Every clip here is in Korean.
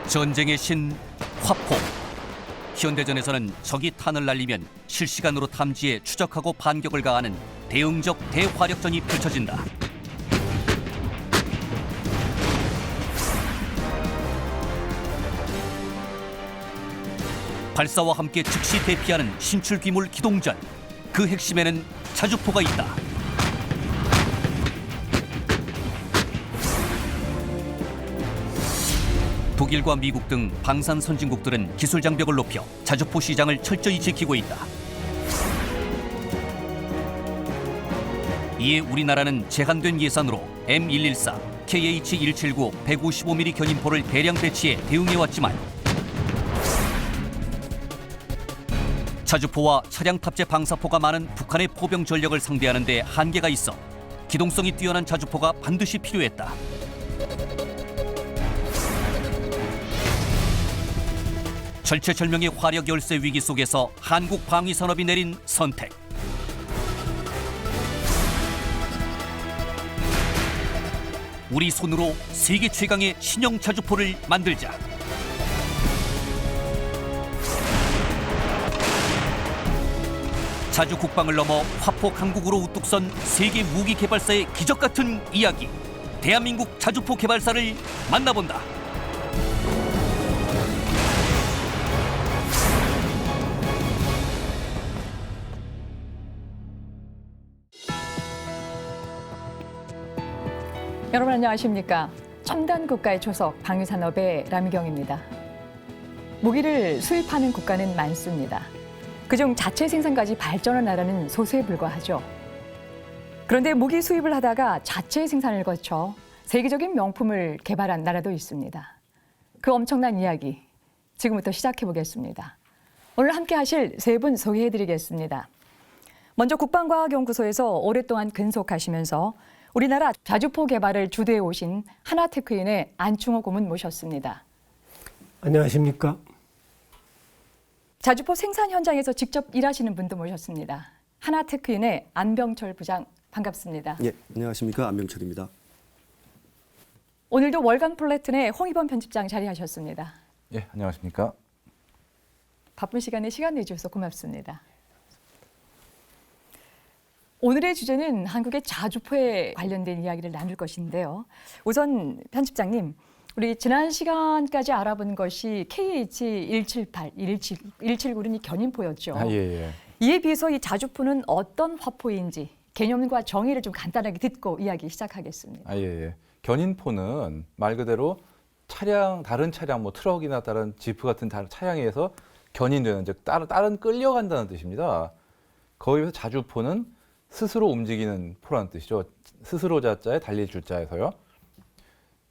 전쟁의 신 화포. 현대전에서는 적이 탄을 날리면 실시간으로 탐지해 추적하고 반격을 가하는 대응적 대화력전이 펼쳐진다. 발사와 함께 즉시 대피하는 신출귀물 기동전. 그 핵심에는 자주포가 있다. 독일과 미국 등 방산 선진국들은 기술 장벽을 높여 자주포 시장을 철저히 지키고 있다. 이에 우리나라는 제한된 예산으로 M114, KH-179 155mm 견인포를 대량 배치해 대응해왔지만 자주포와 차량 탑재 방사포가 많은 북한의 포병 전력을 상대하는 데 한계가 있어 기동성이 뛰어난 자주포가 반드시 필요했다. 절체절명의 화력 열세 위기 속에서 한국 방위 산업이 내린 선택. 우리 손으로 세계 최강의 신형 자주포를 만들자. 자주 국방을 넘어 화포 강국으로 우뚝 선 세계 무기 개발사의 기적 같은 이야기. 대한민국 자주포 개발사를 만나본다. 여러분 안녕하십니까? 첨단 국가의 초석 방위산업의 라미경입니다. 무기를 수입하는 국가는 많습니다. 그중 자체 생산까지 발전한 나라는 소수에 불과하죠. 그런데 무기 수입을 하다가 자체 생산을 거쳐 세계적인 명품을 개발한 나라도 있습니다. 그 엄청난 이야기 지금부터 시작해 보겠습니다. 오늘 함께 하실 세 분 소개해 드리겠습니다. 먼저 국방과학연구소에서 오랫동안 근속하시면서 우리나라 자주포 개발을 주도해 오신 하나테크인의 안충호 고문 모셨습니다. 안녕하십니까? 자주포 생산 현장에서 직접 일하시는 분도 모셨습니다. 하나테크인의 안병철 부장 반갑습니다. 예, 안녕하십니까? 안병철입니다. 오늘도 월간 플래툰의 홍희범 편집장 자리하셨습니다. 예, 안녕하십니까? 바쁜 시간에 시간 내주셔서 고맙습니다. 오늘의 주제는 한국의 자주포에 관련된 이야기를 나눌 것인데요. 우선 편집장님, 우리 지난 시간까지 알아본 것이 KH-178, 179는 이 견인포였죠. 예. 이에 비해서 이 자주포는 어떤 화포인지 개념과 정의를 좀 간단하게 듣고 이야기 시작하겠습니다. 예. 견인포는 말 그대로 다른 차량, 뭐 트럭이나 다른 지프 같은 다른 차량에 의해서 견인되는, 즉 다른 끌려간다는 뜻입니다. 거기에서 자주포는 스스로 움직이는 포라는 뜻이죠. 스스로 자자에 달릴 줄자에서요.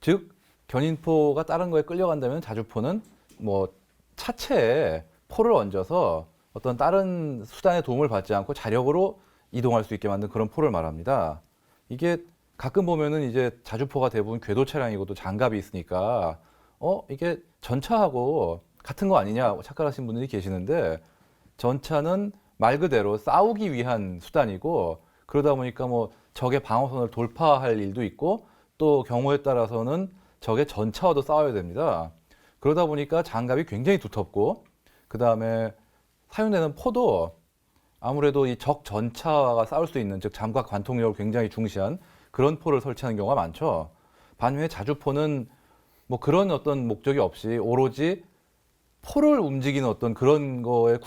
즉 견인포가 다른 거에 끌려간다면 자주포는 뭐 차체에 포를 얹어서 어떤 다른 수단의 도움을 받지 않고 자력으로 이동할 수 있게 만든 그런 포를 말합니다. 이게 가끔 보면은 이제 자주포가 대부분 궤도 차량이고 또 장갑이 있으니까 이게 전차하고 같은 거 아니냐 착각하시는 분들이 계시는데, 전차는 말 그대로 싸우기 위한 수단이고, 그러다 보니까 뭐 적의 방어선을 돌파할 일도 있고 또 경우에 따라서는 적의 전차와도 싸워야 됩니다. 그러다 보니까 장갑이 굉장히 두텁고, 그 다음에 사용되는 포도 아무래도 이 적 전차와 싸울 수 있는, 즉 잠과 관통력을 굉장히 중시한 그런 포를 설치하는 경우가 많죠. 반면에 자주포는 뭐 그런 어떤 목적이 없이 오로지 포를 움직이는 어떤 그런 거에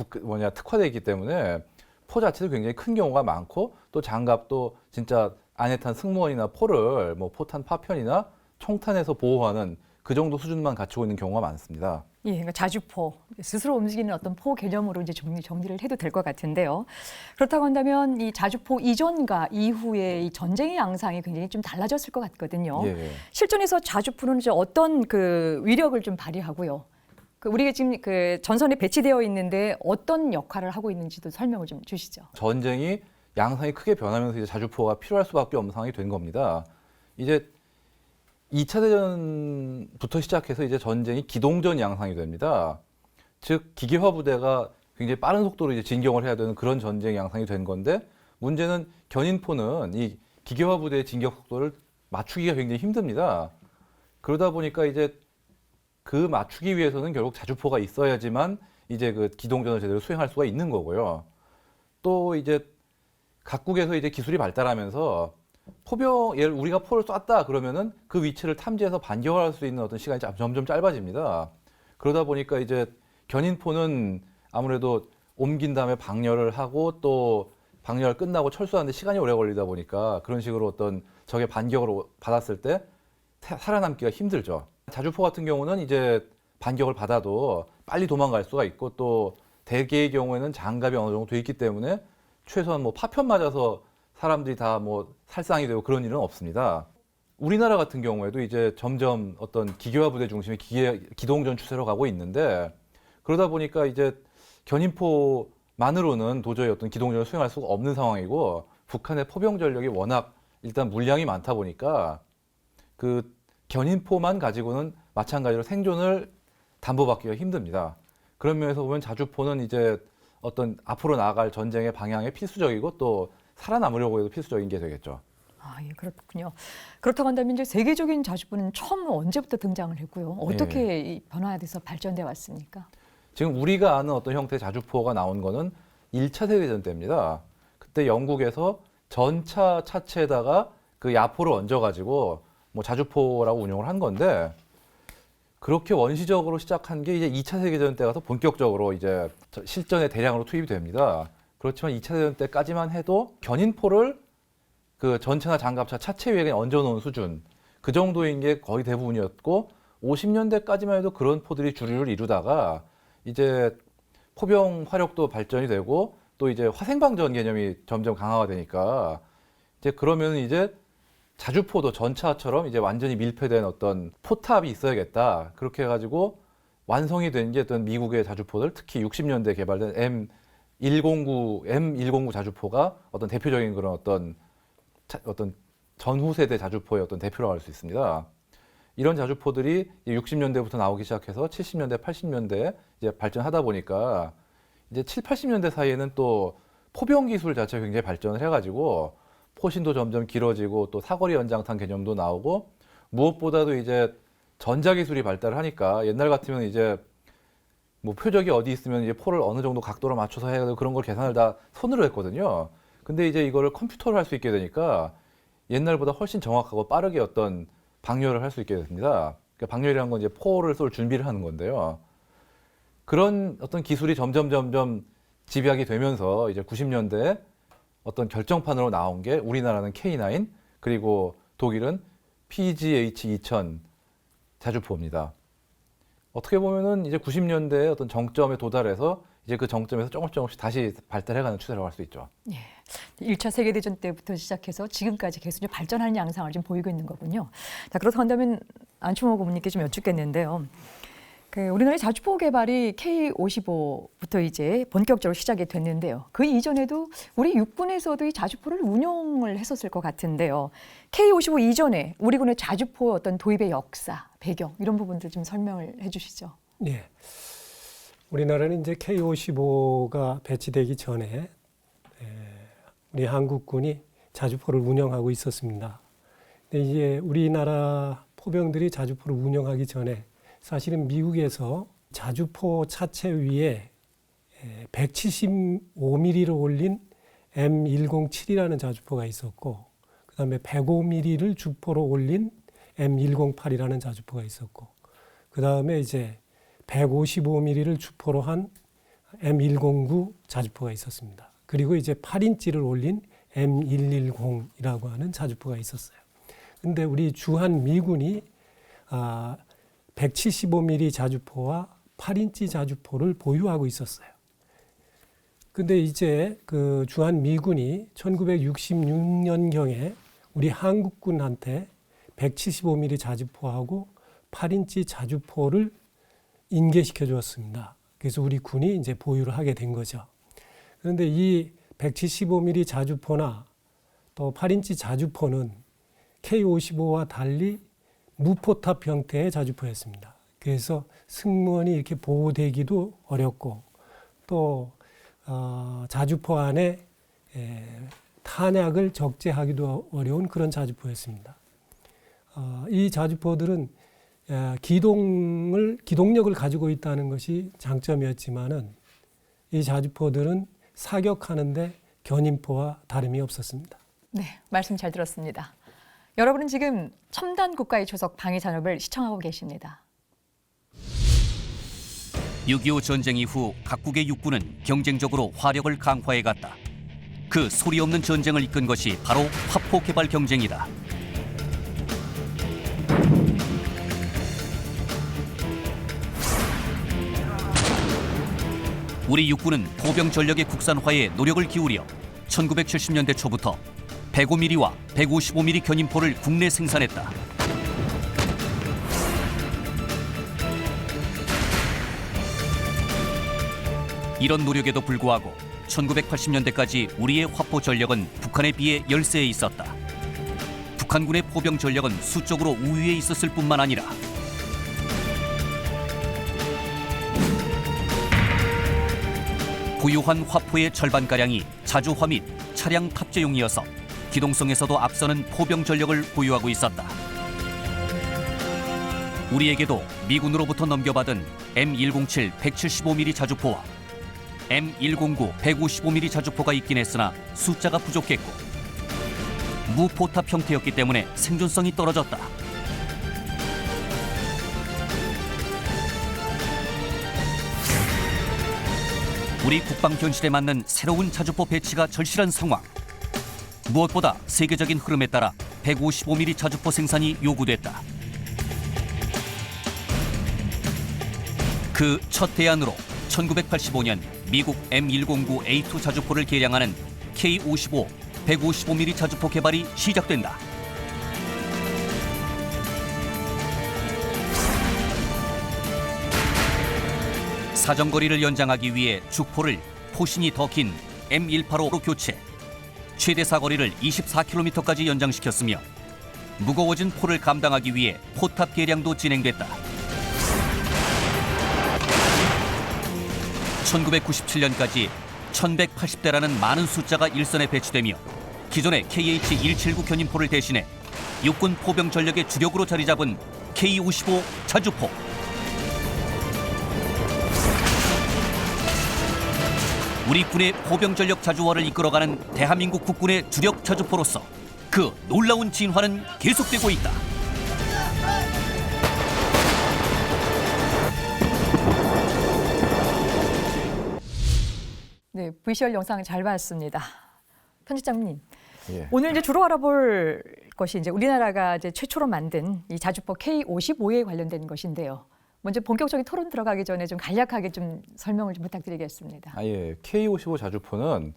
특화되어 있기 때문에 포 자체도 굉장히 큰 경우가 많고, 또 장갑도 진짜 안에 탄 승무원이나 포를 뭐 포탄 파편이나 총탄에서 보호하는 그 정도 수준만 갖추고 있는 경우가 많습니다. 예, 그러니까 자주포, 스스로 움직이는 어떤 포 개념으로 이제 정리를 해도 될 것 같은데요. 그렇다고 한다면 이 자주포 이전과 이후의 이 전쟁의 양상이 굉장히 좀 달라졌을 것 같거든요. 예. 실전에서 자주포는 이제 어떤 그 위력을 좀 발휘하고요. 우리가 지금 그 전선에 배치되어 있는데 어떤 역할을 하고 있는지도 설명을 좀 주시죠. 전쟁이 양상이 크게 변하면서 이제 자주포가 필요할 수밖에 없는 상황이 된 겁니다. 이제 2차 대전부터 시작해서 이제 전쟁이 기동전 양상이 됩니다. 즉 기계화 부대가 굉장히 빠른 속도로 이제 진격을 해야 되는 그런 전쟁 양상이 된 건데, 문제는 견인포는 이 기계화 부대의 진격 속도를 맞추기가 굉장히 힘듭니다. 그러다 보니까 이제 그 맞추기 위해서는 결국 자주포가 있어야지만 이제 그 기동전을 제대로 수행할 수가 있는 거고요. 또 이제 각국에서 이제 기술이 발달하면서 예를 우리가 포를 쐈다 그러면은 그 위치를 탐지해서 반격을 할 수 있는 어떤 시간이 점점 짧아집니다. 그러다 보니까 이제 견인포는 아무래도 옮긴 다음에 방열을 하고 또 방열 끝나고 철수하는데 시간이 오래 걸리다 보니까 그런 식으로 어떤 적의 반격을 받았을 때 살아남기가 힘들죠. 자주포 같은 경우는 이제 반격을 받아도 빨리 도망갈 수가 있고 또 대개의 경우에는 장갑이 어느 정도 돼 있기 때문에 최소한 뭐 파편 맞아서 사람들이 다 뭐 살상이 되고 그런 일은 없습니다. 우리나라 같은 경우에도 이제 점점 어떤 기계화 부대 중심의 기동전 추세로 가고 있는데 그러다 보니까 이제 견인포만으로는 도저히 어떤 기동전을 수행할 수가 없는 상황이고 북한의 포병 전력이 워낙 일단 물량이 많다 보니까 그 견인포만 가지고는 마찬가지로 생존을 담보받기가 힘듭니다. 그런 면에서 보면 자주포는 이제 어떤 앞으로 나아갈 전쟁의 방향에 필수적이고 또 살아남으려고 해도 필수적인 게 되겠죠. 아, 예, 그렇군요. 그렇다고 한다면 이제 세계적인 자주포는 처음 언제부터 등장을 했고요? 어떻게 이 변화돼서 발전돼 왔습니까? 지금 우리가 아는 어떤 형태의 자주포가 나온 거는 1차 세계대전 때입니다. 그때 영국에서 전차 차체에다가 그 야포를 얹어가지고 뭐 자주포라고 운용을 한 건데 그렇게 원시적으로 시작한 게 이제 2차 세계대전 때 가서 본격적으로 이제 실전에 대량으로 투입이 됩니다. 그렇지만 2차 세계대전 때까지만 해도 견인포를 그 전차나 장갑차 차체 위에 얹어놓은 수준 그 정도인 게 거의 대부분이었고 50년대까지만 해도 그런 포들이 주류를 이루다가 이제 포병 화력도 발전이 되고 또 이제 화생방전 개념이 점점 강화가 되니까 이제 그러면 이제 자주포도 전차처럼 이제 완전히 밀폐된 어떤 포탑이 있어야겠다. 그렇게 해가지고 완성이 된 게 어떤 미국의 자주포들, 특히 60년대 개발된 M109 자주포가 어떤 대표적인 그런 어떤 전후 세대 자주포의 어떤 대표라고 할 수 있습니다. 이런 자주포들이 60년대부터 나오기 시작해서 70년대, 80년대 이제 발전하다 보니까 이제 7, 80년대 사이에는 또 포병 기술 자체가 굉장히 발전을 해가지고 포신도 점점 길어지고 또 사거리 연장탄 개념도 나오고 무엇보다도 이제 전자기술이 발달을 하니까 옛날 같으면 이제 뭐 표적이 어디 있으면 이제 포를 어느 정도 각도로 맞춰서 해야 되고 그런 걸 계산을 다 손으로 했거든요. 근데 이제 이거를 컴퓨터로 할 수 있게 되니까 옛날보다 훨씬 정확하고 빠르게 어떤 방열을 할 수 있게 됩니다. 그러니까 방열이라는 건 이제 포를 쏠 준비를 하는 건데요. 그런 어떤 기술이 점점 집약이 되면서 이제 90년대에 어떤 결정판으로 나온 게 우리나라는 K9 그리고 독일은 PGH-2000 자주포입니다. 어떻게 보면은 이제 90년대에 어떤 정점에 도달해서 이제 그 정점에서 조금씩 다시 발달해가는 추세라고 할 수 있죠. 예. 1차 세계대전 때부터 시작해서 지금까지 계속 발전하는 양상을 지금 보이고 있는 거군요. 자, 그렇다고 한다면 안충호 고문님께 좀 여쭙겠는데요. 우리나라의 자주포 개발이 K-55부터 이제 본격적으로 시작이 됐는데요. 그 이전에도 우리 육군에서도 이 자주포를 운용을 했었을 것 같은데요. K-55 이전에 우리 군의 자주포 어떤 도입의 역사, 배경 이런 부분들 좀 설명을 해주시죠. 네. 우리나라는 이제 K-55가 배치되기 전에 우리 한국군이 자주포를 운영하고 있었습니다. 근데 이제 우리나라 포병들이 자주포를 운영하기 전에 사실은 미국에서 자주포 차체 위에 175mm를 올린 M107이라는 자주포가 있었고, 그 다음에 105mm를 주포로 올린 M108이라는 자주포가 있었고, 그 다음에 이제 155mm를 주포로 한 M109 자주포가 있었습니다. 그리고 이제 8인치를 올린 M110이라고 하는 자주포가 있었어요. 근데 우리 주한 미군이 175mm 자주포와 8인치 자주포를 보유하고 있었어요. 근데 이제 그 주한 미군이 1966년경에 우리 한국군한테 175mm 자주포하고 8인치 자주포를 인계시켜 주었습니다. 그래서 우리 군이 이제 보유를 하게 된 거죠. 그런데 이 175mm 자주포나 또 8인치 자주포는 K-55와 달리 무포탑 형태의 자주포였습니다. 그래서 승무원이 이렇게 보호되기도 어렵고 또 자주포 안에 탄약을 적재하기도 어려운 그런 자주포였습니다. 이 자주포들은 기동력을 가지고 있다는 것이 장점이었지만은 이 자주포들은 사격하는데 견인포와 다름이 없었습니다. 네, 말씀 잘 들었습니다. 여러분은 지금 첨단 국가의 초석 방위 산업을 시청하고 계십니다. 6.25 전쟁 이후 각국의 육군은 경쟁적으로 화력을 강화해갔다. 그 소리 없는 전쟁을 이끈 것이 바로 화포 개발 경쟁이다. 우리 육군은 포병 전력의 국산화에 노력을 기울여 1970년대 초부터 105mm와 155mm 견인포를 국내 생산했다. 이런 노력에도 불구하고 1980년대까지 우리의 화포 전력은 북한에 비해 열세에 있었다. 북한군의 포병 전력은 수적으로 우위에 있었을 뿐만 아니라 보유한 화포의 절반가량이 자주화 및 차량 탑재용이어서 기동성에서도 앞서는 포병 전력을 보유하고 있었다. 우리에게도 미군으로부터 넘겨받은 M107 175mm 자주포와 M109 155mm 자주포가 있긴 했으나 숫자가 부족했고 무포탑 형태였기 때문에 생존성이 떨어졌다. 우리 국방 현실에 맞는 새로운 자주포 배치가 절실한 상황. 무엇보다 세계적인 흐름에 따라 155mm 자주포 생산이 요구됐다. 그 첫 대안으로 1985년 미국 M109A2 자주포를 개량하는 K55 155mm 자주포 개발이 시작된다. 사정거리를 연장하기 위해 주포를 포신이 더 긴 M185로 교체, 최대 사거리를 24km까지 연장시켰으며 무거워진 포를 감당하기 위해 포탑 개량도 진행됐다. 1997년까지 1180대라는 많은 숫자가 일선에 배치되며 기존의 KH-179 견인포를 대신해 육군 포병 전력의 주력으로 자리 잡은 K55 자주포. 우리 군의 포병 전력 자주화를 이끌어가는 대한민국 국군의 주력 자주포로서 그 놀라운 진화는 계속되고 있다. 네, VCR 영상 잘 봤습니다. 편집장님, 예. 오늘 이제 주로 알아볼 것이 이제 우리나라가 이제 최초로 만든 이 자주포 K55에 관련된 것인데요. 먼저 본격적인 토론 들어가기 전에 좀 간략하게 좀 설명을 좀 부탁드리겠습니다. 예. K55 자주포는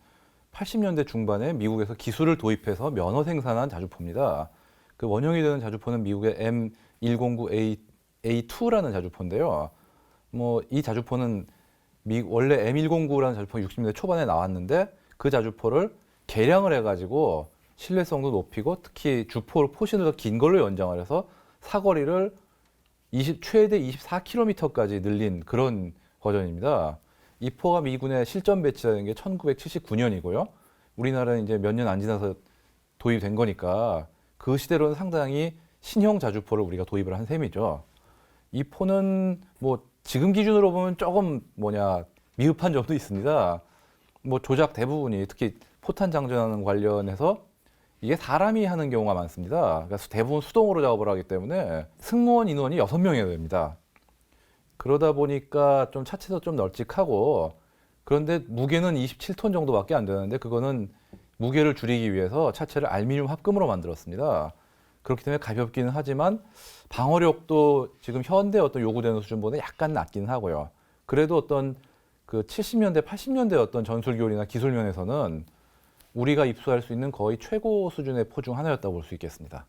80년대 중반에 미국에서 기술을 도입해서 면허 생산한 자주포입니다. 그 원형이 되는 자주포는 미국의 M109A2라는 자주포인데요. 이 자주포는 원래 M109라는 자주포가 60년대 초반에 나왔는데 그 자주포를 개량을 해가지고 신뢰성도 높이고 특히 주포 포신을 더 긴 걸로 연장을 해서 사거리를 최대 24km까지 늘린 그런 버전입니다. 이 포가 미군에 실전 배치된 게 1979년이고요. 우리나라는 이제 몇 년 안 지나서 도입된 거니까 그 시대로는 상당히 신형 자주포를 우리가 도입을 한 셈이죠. 이 포는 지금 기준으로 보면 조금 미흡한 점도 있습니다. 조작 대부분이 특히 포탄 장전하는 관련해서 이게 사람이 하는 경우가 많습니다. 그래서 대부분 수동으로 작업을 하기 때문에 승무원 인원이 6명이어야 됩니다. 그러다 보니까 좀 차체도 좀 널찍하고 그런데 무게는 27톤 정도밖에 안 되는데 그거는 무게를 줄이기 위해서 차체를 알루미늄 합금으로 만들었습니다. 그렇기 때문에 가볍기는 하지만 방어력도 지금 현대 요구되는 수준보다 약간 낮긴 하고요. 그래도 그 70년대, 80년대 전술교리나 기술 면에서는 우리가 입수할 수 있는 거의 최고 수준의 포 중 하나였다고 볼 수 있겠습니다.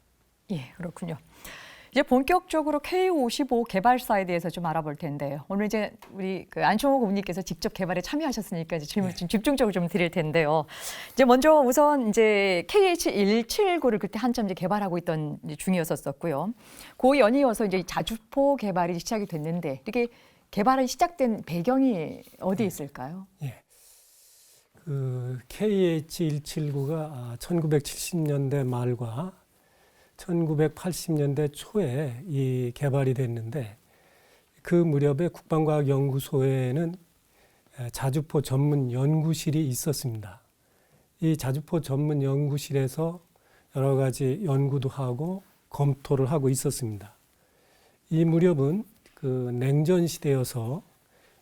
예, 그렇군요. 이제 본격적으로 K55 개발사에 대해서 좀 알아볼 텐데요. 오늘 이제 우리 안충호 고문님께서 직접 개발에 참여하셨으니까 이제 질문 좀 집중적으로 좀 드릴 텐데요. 이제 먼저 우선 이제 KH-179를 그때 한참 이제 개발하고 있던 중이었었고요. 그 연이어서 이제 자주포 개발이 시작이 됐는데 이렇게 개발이 시작된 배경이 어디에 있을까요? 예. 그 KH-179가 1970년대 말과 1980년대 초에 이 개발이 됐는데 그 무렵에 국방과학연구소에는 자주포 전문 연구실이 있었습니다. 이 자주포 전문 연구실에서 여러 가지 연구도 하고 검토를 하고 있었습니다. 이 무렵은 그 냉전 시대여서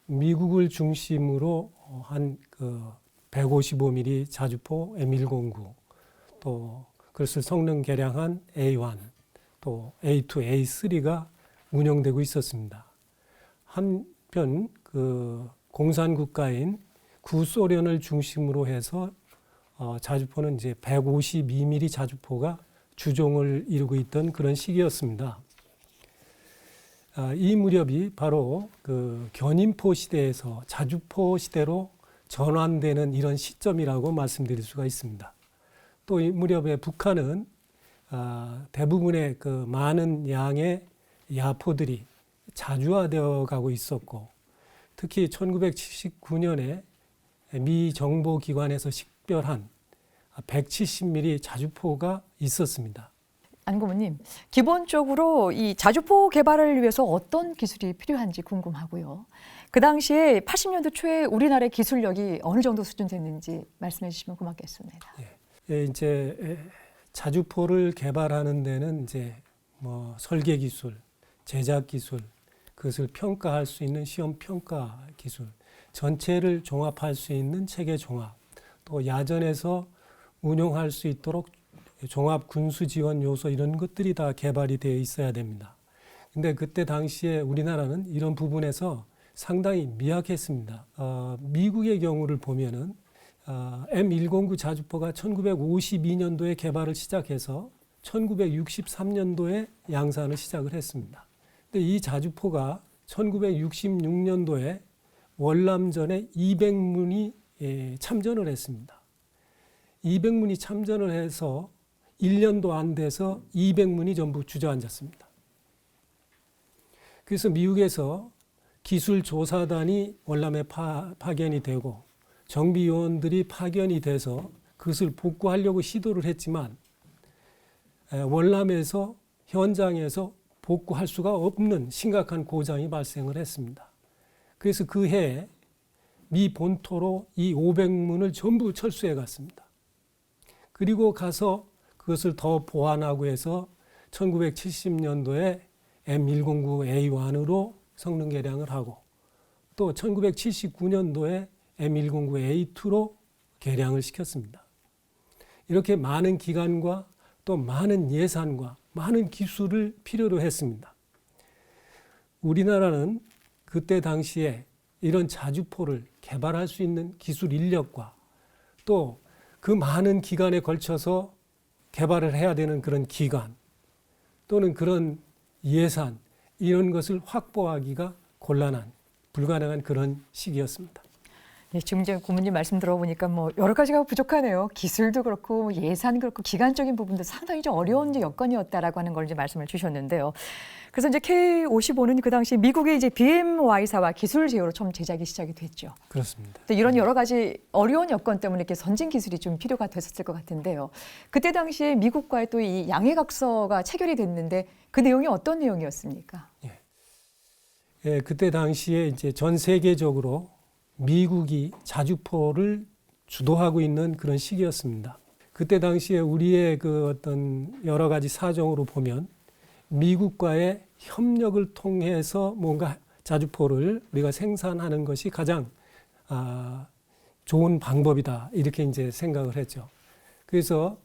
미국을 중심으로 한 그 155mm 자주포 M109, 또 그것을 성능 개량한 A1, 또 A2, A3가 운영되고 있었습니다. 한편 그 공산 국가인 구소련을 중심으로 해서 자주포는 이제 152mm 자주포가 주종을 이루고 있던 그런 시기였습니다. 이 무렵이 바로 그 견인포 시대에서 자주포 시대로 전환되는 이런 시점이라고 말씀드릴 수가 있습니다. 또 이 무렵에 북한은 대부분의 그 많은 양의 야포들이 자주화되어 가고 있었고, 특히 1979년에 미 정보기관에서 식별한 170mm 자주포가 있었습니다. 안 고모님, 기본적으로 이 자주포 개발을 위해서 어떤 기술이 필요한지 궁금하고요. 그 당시에 80년대 초에 우리나라의 기술력이 어느 정도 수준 됐는지 말씀해 주시면 고맙겠습니다. 이제 자주포를 개발하는 데는 이제 뭐 설계 기술, 제작 기술, 그것을 평가할 수 있는 시험 평가 기술, 전체를 종합할 수 있는 체계 종합, 또 야전에서 운용할 수 있도록 종합 군수 지원 요소 이런 것들이 다 개발이 되어 있어야 됩니다. 근데 그때 당시에 우리나라는 이런 부분에서 상당히 미약했습니다. 미국의 경우를 보면은 M109 자주포가 1952년도에 개발을 시작해서 1963년도에 양산을 시작을 했습니다. 근데 이 자주포가 1966년도에 월남전에 200문이 참전을 했습니다. 200문이 참전을 해서 1년도 안 돼서 200문이 전부 주저앉았습니다. 그래서 미국에서 기술조사단이 월남에 파견이 되고 정비요원들이 파견이 돼서 그것을 복구하려고 시도를 했지만 월남에서 현장에서 복구할 수가 없는 심각한 고장이 발생을 했습니다. 그래서 그 해에 미 본토로 이 500문을 전부 철수해 갔습니다. 그리고 가서 그것을 더 보완하고 해서 1970년도에 M109A1으로 성능 개량을 하고 또 1979년도에 M109A2로 개량을 시켰습니다. 이렇게 많은 기간과 또 많은 예산과 많은 기술을 필요로 했습니다. 우리나라는 그때 당시에 이런 자주포를 개발할 수 있는 기술 인력과 또 그 많은 기간에 걸쳐서 개발을 해야 되는 그런 기간 또는 그런 예산 이런 것을 확보하기가 곤란한 불가능한 그런 시기였습니다. 네, 지금 이제 고모님 말씀 들어보니까 뭐 여러 가지가 부족하네요. 기술도 그렇고 예산 그렇고 기간적인 부분도 상당히 좀 어려운 여건이었다라고 하는 걸 이제 말씀을 주셨는데요. 그래서 이제 K55는 그 당시 미국의 이제 BMY사와 기술 제휴로 처음 제작이 시작이 됐죠. 그렇습니다. 이런 여러 가지 어려운 여건 때문에 이렇게 선진 기술이 좀 필요가 됐었을 것 같은데요. 그때 당시에 미국과의 또 이 양해각서가 체결이 됐는데 그 내용이 어떤 내용이었습니까? 그때 당시에 이제 전 세계적으로 미국이 자주포를 주도하고 있는 그런 시기였습니다. 그때 당시에 우리의 그 어떤 여러 가지 사정으로 보면 미국과의 협력을 통해서 뭔가 자주포를 우리가 생산하는 것이 가장 좋은 방법이다 이렇게 이제 생각을 했죠. 그래서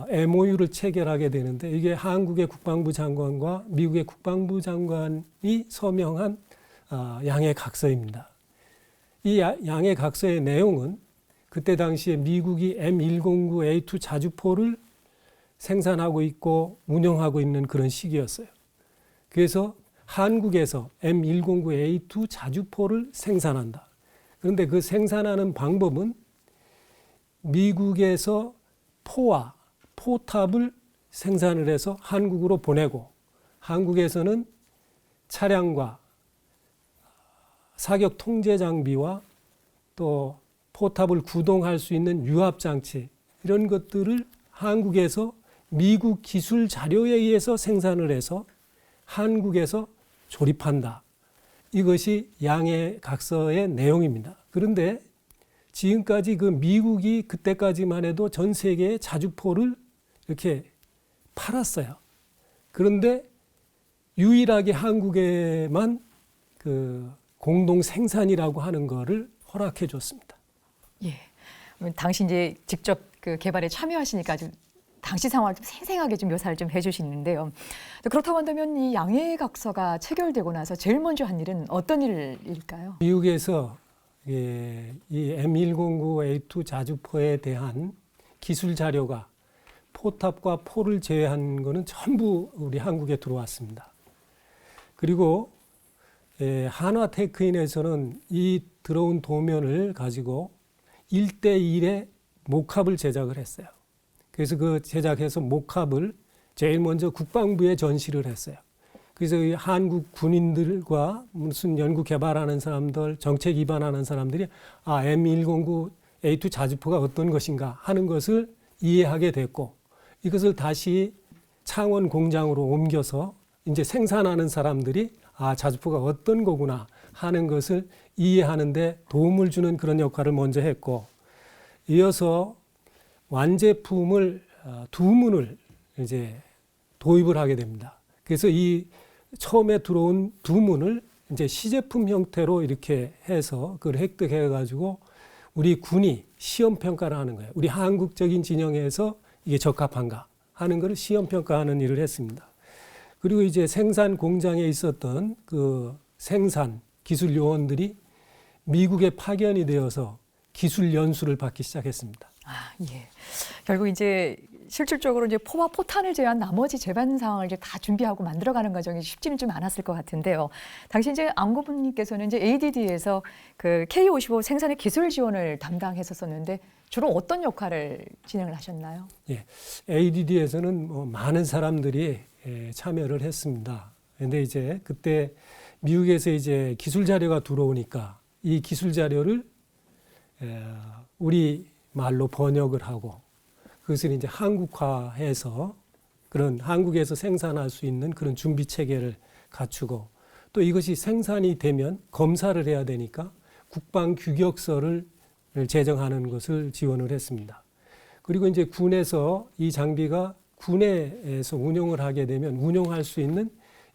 MOU를 체결하게 되는데 이게 한국의 국방부 장관과 미국의 국방부 장관이 서명한 양해각서입니다. 이 양해각서의 내용은 그때 당시에 미국이 M109A2 자주포를 생산하고 있고 운영하고 있는 그런 시기였어요. 그래서 한국에서 M109A2 자주포를 생산한다. 그런데 그 생산하는 방법은 미국에서 포탑을 생산을 해서 한국으로 보내고 한국에서는 차량과 사격 통제 장비와 또 포탑을 구동할 수 있는 유압 장치 이런 것들을 한국에서 미국 기술 자료에 의해서 생산을 해서 한국에서 조립한다. 이것이 양해각서의 내용입니다. 그런데 지금까지 그 미국이 그때까지만 해도 전 세계에 자주포를 이렇게 팔았어요. 그런데 유일하게 한국에만 그 공동 생산이라고 하는 거를 허락해 줬습니다. 예. 당시 이제 직접 그 개발에 참여하시니까 좀 당시 상황을 좀 생생하게 좀 묘사를 좀 해주시는데요. 그렇다고 한다면 이 양해각서가 체결되고 나서 제일 먼저 한 일은 어떤 일일까요? 미국에서 이 M109A2 자주포에 대한 기술 자료가 포탑과 포를 제외한 거는 전부 우리 한국에 들어왔습니다. 그리고 한화테크인에서는 이 들어온 도면을 가지고 1:1의 목합을 제작을 했어요. 그래서 그 제작해서 목합을 제일 먼저 국방부에 전시를 했어요. 그래서 이 한국 군인들과 무슨 연구 개발하는 사람들, 정책 위반하는 사람들이 M109A2 자주포가 어떤 것인가 하는 것을 이해하게 됐고, 이것을 다시 창원 공장으로 옮겨서 이제 생산하는 사람들이 자주포가 어떤 거구나 하는 것을 이해하는데 도움을 주는 그런 역할을 먼저 했고, 이어서 완제품을 2문을 이제 도입을 하게 됩니다. 그래서 이 처음에 들어온 2문을 이제 시제품 형태로 이렇게 해서 그걸 획득해 가지고 우리 군이 시험 평가를 하는 거예요. 우리 한국적인 진영에서 이게 적합한가 하는 것을 시험 평가하는 일을 했습니다. 그리고 이제 생산 공장에 있었던 그 생산 기술 요원들이 미국에 파견이 되어서 기술 연수를 받기 시작했습니다. 예. 결국 이제 실질적으로 이제 포와 포탄을 제외한 나머지 제반 상황을 이제 다 준비하고 만들어가는 과정이 쉽지는 좀 않았을 것 같은데요. 당시 이제 안고분님께서는 이제 ADD에서 그 K55 생산의 기술 지원을 담당했었었는데 주로 어떤 역할을 진행을 하셨나요? 예. ADD에서는 뭐 많은 사람들이 참여를 했습니다. 그런데 이제 그때 미국에서 이제 기술 자료가 들어오니까 이 기술 자료를 우리 말로 번역을 하고 그것을 이제 한국화해서 그런 한국에서 생산할 수 있는 그런 준비 체계를 갖추고, 또 이것이 생산이 되면 검사를 해야 되니까 국방 규격서를 제정하는 것을 지원을 했습니다. 그리고 이제 군에서 이 장비가 군에서 운용을 하게 되면 운용할 수 있는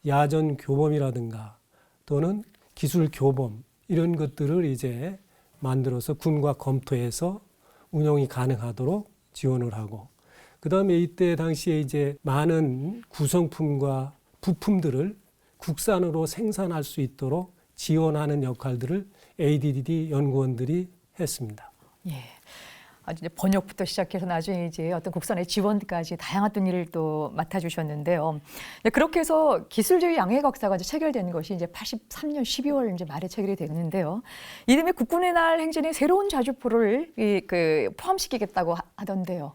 야전 교범이라든가 또는 기술 교범 이런 것들을 이제 만들어서 군과 검토해서 운용이 가능하도록 지원을 하고, 그 다음에 이때 당시에 이제 많은 구성품과 부품들을 국산으로 생산할 수 있도록 지원하는 역할들을 ADD 연구원들이 했습니다. 예. 아주 이제 번역부터 시작해서 나중에 이제 어떤 국산의 지원까지 다양한 또 일을 또 맡아주셨는데요. 그렇게 해서 기술제휴 양해각서가 이제 체결된 것이 이제 83년 12월 이제 말에 체결이 되었는데요. 이듬해 국군의 날 행진에 새로운 자주포를 포함시키겠다고 하던데요.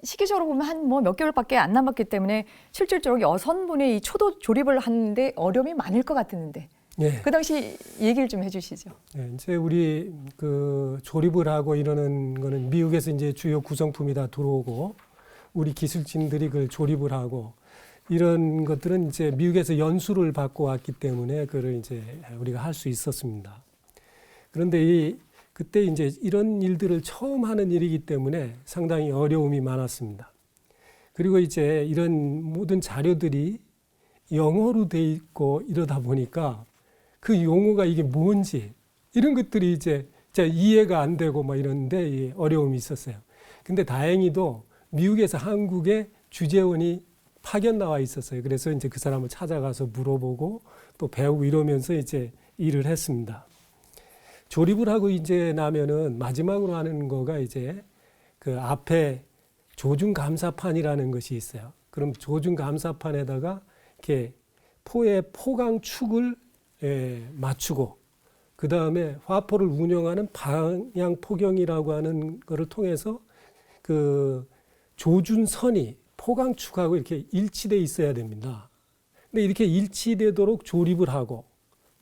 시기적으로 보면 한 뭐 몇 개월밖에 안 남았기 때문에 실질적으로 6분의 이 초도 조립을 하는데 어려움이 많을 것 같았는데. 네. 그 당시 얘기를 좀 해주시죠. 네, 이제 우리 그 조립을 하고 이러는 거는 미국에서 이제 주요 구성품이 다 들어오고 우리 기술진들이 그걸 조립을 하고 이런 것들은 이제 미국에서 연수를 받고 왔기 때문에 그걸 이제 우리가 할 수 있었습니다. 그런데 그때 이제 이런 일들을 처음 하는 일이기 때문에 상당히 어려움이 많았습니다. 그리고 이제 이런 모든 자료들이 영어로 돼 있고 이러다 보니까 그 용어가 이게 뭔지 이런 것들이 이제 이해가 안 되고 막 이런데 어려움이 있었어요. 근데 다행히도 미국에서 한국에 주재원이 파견 나와 있었어요. 그래서 이제 그 사람을 찾아가서 물어보고 또 배우고 이러면서 이제 일을 했습니다. 조립을 하고 이제 나면은 마지막으로 하는 거가 이제 그 앞에 조준 감사판이라는 것이 있어요. 그럼 조준 감사판에다가 이렇게 포의 포강 축을 맞추고 그 다음에 화포를 운영하는 방향 포경이라고 하는 것을 통해서 그 조준선이 포강축하고 이렇게 일치돼 있어야 됩니다. 근데 이렇게 일치되도록 조립을 하고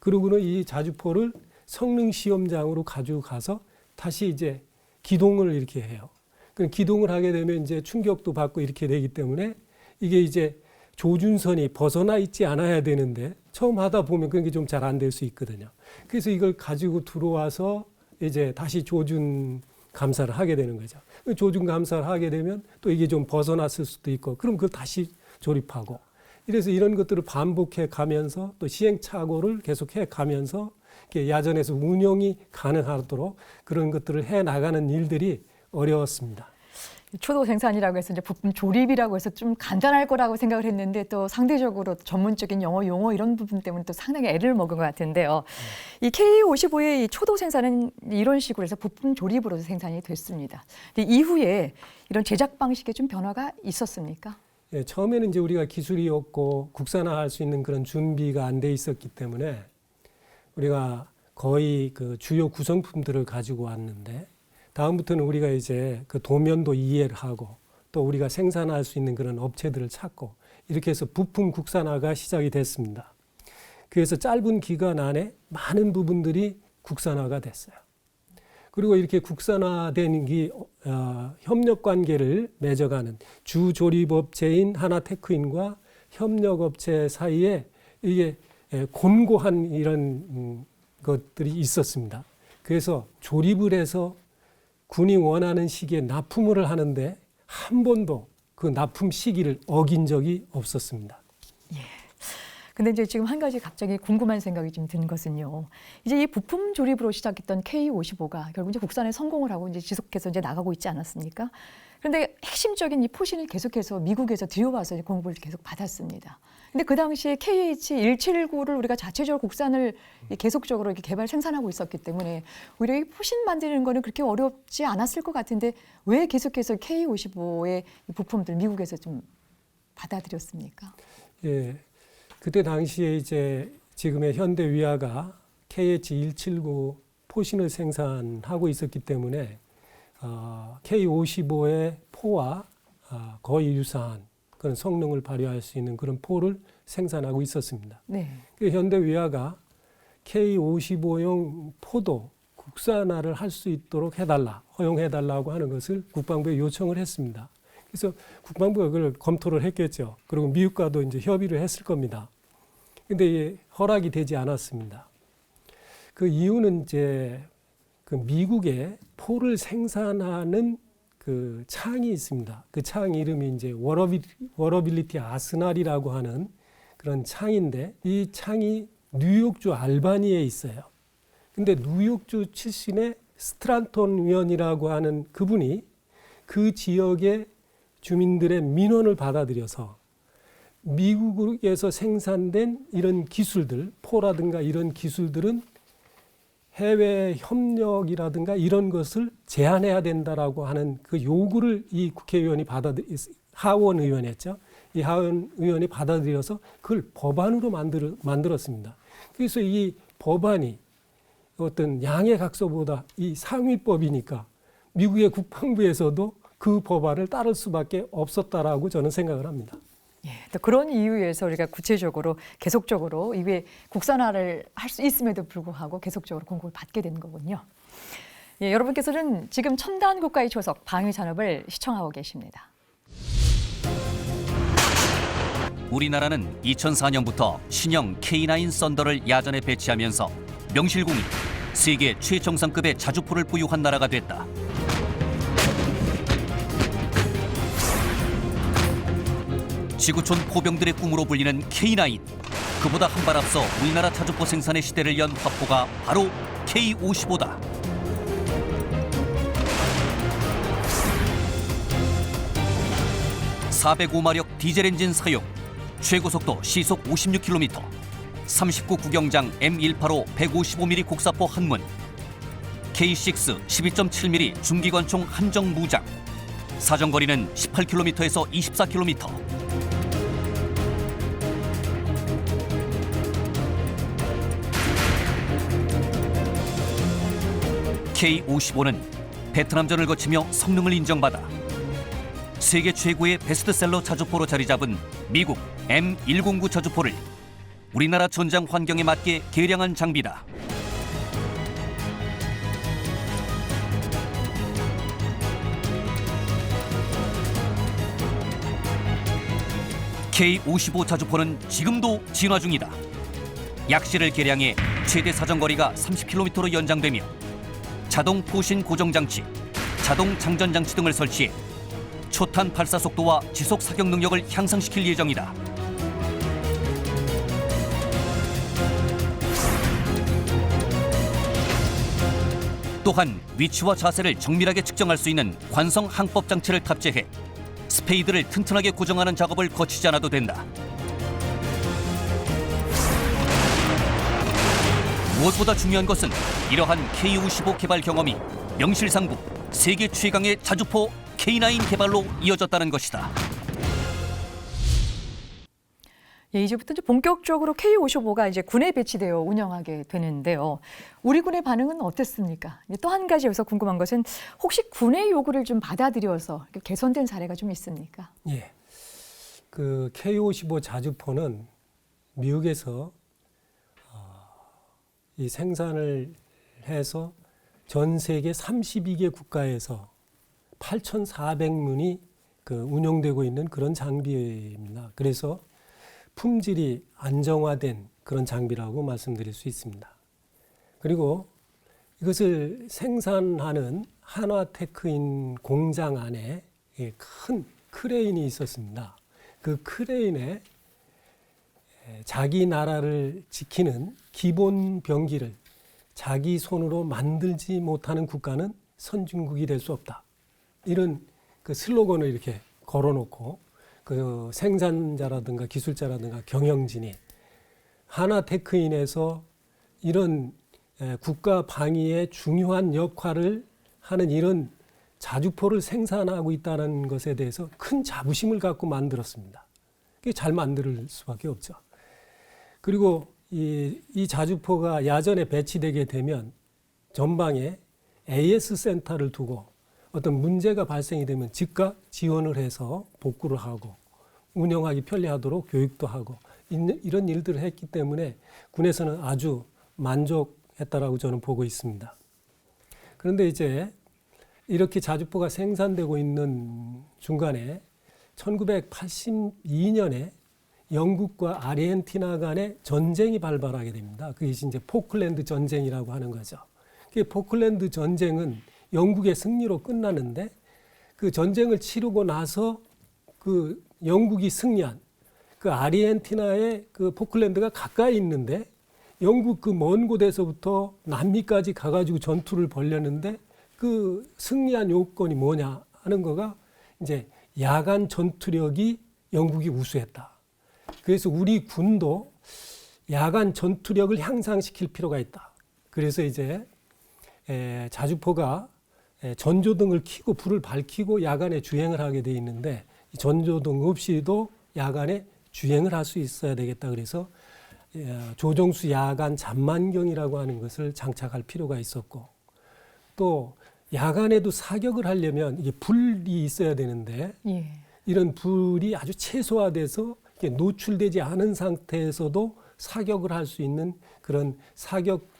그러고는 이 자주포를 성능 시험장으로 가지고 가서 다시 이제 기동을 이렇게 해요. 그 기동을 하게 되면 이제 충격도 받고 이렇게 되기 때문에 이게 이제 조준선이 벗어나 있지 않아야 되는데 처음 하다 보면 그게 좀 잘 안 될 수 있거든요. 그래서 이걸 가지고 들어와서 이제 다시 조준 감사를 하게 되는 거죠. 조준 감사를 하게 되면 또 이게 좀 벗어났을 수도 있고 그럼 그걸 다시 조립하고 이래서 이런 것들을 반복해 가면서 또 시행착오를 계속해 가면서 야전에서 운영이 가능하도록 그런 것들을 해 나가는 일들이 어려웠습니다. 초도 생산이라고 해서 이제 부품 조립이라고 해서 좀 간단할 거라고 생각을 했는데 또 상대적으로 전문적인 영어 용어 이런 부분 때문에 또 상당히 애를 먹은 것 같은데요. 이 K55의 이 초도 생산은 이런 식으로 해서 부품 조립으로 생산이 됐습니다. 근데 이후에 이런 제작 방식에 좀 변화가 있었습니까? 예, 처음에는 이제 우리가 기술이 없고 국산화할 수 있는 그런 준비가 안 돼 있었기 때문에 우리가 거의 그 주요 구성품들을 가지고 왔는데 다음부터는 우리가 이제 그 도면도 이해를 하고 또 우리가 생산할 수 있는 그런 업체들을 찾고 이렇게 해서 부품 국산화가 시작이 됐습니다. 그래서 짧은 기간 안에 많은 부분들이 국산화가 됐어요. 그리고 이렇게 국산화된 협력 관계를 맺어가는 주 조립업체인 하나테크인과 협력업체 사이에 이게 곤고한 이런 것들이 있었습니다. 그래서 조립을 해서 군이 원하는 시기에 납품을 하는데 한 번도 그 납품 시기를 어긴 적이 없었습니다. 근데 이제 지금 한 가지 갑자기 궁금한 생각이 좀 든 것은요. 이제 이 부품 조립으로 시작했던 K55가 결국 이제 국산에 성공을 하고 이제 지속해서 이제 나가고 있지 않았습니까? 그런데 핵심적인 이 포신을 계속해서 미국에서 들여와서 이제 공급을 계속 받았습니다. 근데 그 당시에 KH179를 우리가 자체적으로 국산을 계속적으로 이렇게 개발 생산하고 있었기 때문에 오히려 이 포신 만드는 거는 그렇게 어렵지 않았을 것 같은데 왜 계속해서 K55의 부품들 미국에서 좀 받아들였습니까? 예. 그때 당시에 이제 지금의 현대위아가 KH179 포신을 생산하고 있었기 때문에 K55의 포와 거의 유사한 그런 성능을 발휘할 수 있는 그런 포를 생산하고 있었습니다. 네. 그 현대위아가 K55용 포도 국산화를 할 수 있도록 해달라, 허용해달라고 하는 것을 국방부에 요청을 했습니다. 그래서 국방부가 그걸 검토를 했겠죠. 그리고 미국과도 이제 협의를 했을 겁니다. 근데 허락이 되지 않았습니다. 그 이유는 이제 그 미국에 포를 생산하는 그 창이 있습니다. 그 창 이름이 이제 워러빌리티 아스날이라고 하는 그런 창인데 이 창이 뉴욕주 알바니에 있어요. 근데 뉴욕주 출신의 스트란톤 의원이라고 하는 그분이 그 지역의 주민들의 민원을 받아들여서 미국에서 생산된 이런 기술들, 포라든가 이런 기술들은 해외 협력이라든가 이런 것을 제한해야 된다라고 하는 그 요구를 이 국회의원이 하원 의원이었죠. 이 하원 의원이 받아들여서 그걸 법안으로 만들었습니다. 그래서 이 법안이 어떤 양해각서보다 이 상위법이니까 미국의 국방부에서도 그 법안을 따를 수밖에 없었다라고 저는 생각을 합니다. 예, 또 그런 이유에서 우리가 구체적으로 계속적으로 이게 국산화를 할 수 있음에도 불구하고 계속적으로 공급을 받게 되는 거군요. 예, 여러분께서는 지금 첨단 국가의 초석 방위산업을 시청하고 계십니다. 우리나라는 2004년부터 신형 K9 썬더를 야전에 배치하면서 명실공히 세계 최정상급의 자주포를 보유한 나라가 됐다. 지구촌 포병들의 꿈으로 불리는 K9. 그보다 한 발 앞서 우리나라 자주포 생산의 시대를 연 화포가 바로 K55다. (405마력) 디젤 엔진 사용, 최고속도 시속 56km, 39 구경장 M185 155mm 곡사포 한문, K6 12.7mm 중기관총 한정 무장, 사정거리는 18km에서 24km. K55는 베트남전을 거치며 성능을 인정받아 세계 최고의 베스트셀러 자주포로 자리 잡은 미국 M109 자주포를 우리나라 전장 환경에 맞게 개량한 장비다. K55 자주포는 지금도 진화 중이다. 약실을 개량해 최대 사정거리가 30km로 연장되며 자동 포신 고정장치, 자동 장전장치 등을 설치해 초탄 발사 속도와 지속 사격 능력을 향상시킬 예정이다. 또한 위치와 자세를 정밀하게 측정할 수 있는 관성 항법 장치를 탑재해 스페이드를 튼튼하게 고정하는 작업을 거치지 않아도 된다. 무엇보다 중요한 것은 이러한 K55 개발 경험이 명실상부 세계 최강의 자주포 K9 개발로 이어졌다는 것이다. 예, 이제부터 이제 본격적으로 K55가 이제 군에 배치되어 운영하게 되는데요. 우리 군의 반응은 어땠습니까? 또 한 가지 여기서 궁금한 것은 혹시 군의 요구를 좀 받아들여서 개선된 사례가 좀 있습니까? 예. 그 K55 자주포는 미국에서 이 생산을 해서 전 세계 32개 국가에서 8,400문이 그 운용되고 있는 그런 장비입니다. 그래서 품질이 안정화된 그런 장비라고 말씀드릴 수 있습니다. 그리고 이것을 생산하는 한화테크인 공장 안에 큰 크레인이 있었습니다. 그 크레인에 자기 나라를 지키는 기본 병기를 자기 손으로 만들지 못하는 국가는 선진국이 될 수 없다. 이런 그 슬로건을 이렇게 걸어놓고 그 생산자라든가 기술자라든가 경영진이 하나테크인에서 이런 국가 방위에 중요한 역할을 하는 이런 자주포를 생산하고 있다는 것에 대해서 큰 자부심을 갖고 만들었습니다. 그게 잘 만들 수밖에 없죠. 그리고 이 자주포가 야전에 배치되게 되면 전방에 AS 센터를 두고 어떤 문제가 발생이 되면 즉각 지원을 해서 복구를 하고 운영하기 편리하도록 교육도 하고 이런 일들을 했기 때문에 군에서는 아주 만족했다라고 저는 보고 있습니다. 그런데 이제 이렇게 자주포가 생산되고 있는 중간에 1982년에 영국과 아르헨티나 간의 전쟁이 발발하게 됩니다. 그게 이제 포클랜드 전쟁이라고 하는 거죠. 그 포클랜드 전쟁은 영국의 승리로 끝나는데 그 전쟁을 치르고 나서 그 영국이 승리한 그 아르헨티나의 그 포클랜드가 가까이 있는데 영국 그 먼 곳에서부터 남미까지 가가지고 전투를 벌였는데 그 승리한 요건이 뭐냐 하는 거가 이제 야간 전투력이 영국이 우수했다. 그래서 우리 군도 야간 전투력을 향상시킬 필요가 있다. 그래서 이제 자주포가 전조등을 켜고 불을 밝히고 야간에 주행을 하게 돼 있는데 전조등 없이도 야간에 주행을 할 수 있어야 되겠다. 그래서 조종수 야간 잠만경이라고 하는 것을 장착할 필요가 있었고 또 야간에도 사격을 하려면 이게 불이 있어야 되는데 예. 이런 불이 아주 최소화돼서 노출되지 않은 상태에서도 사격을 할 수 있는 그런 사격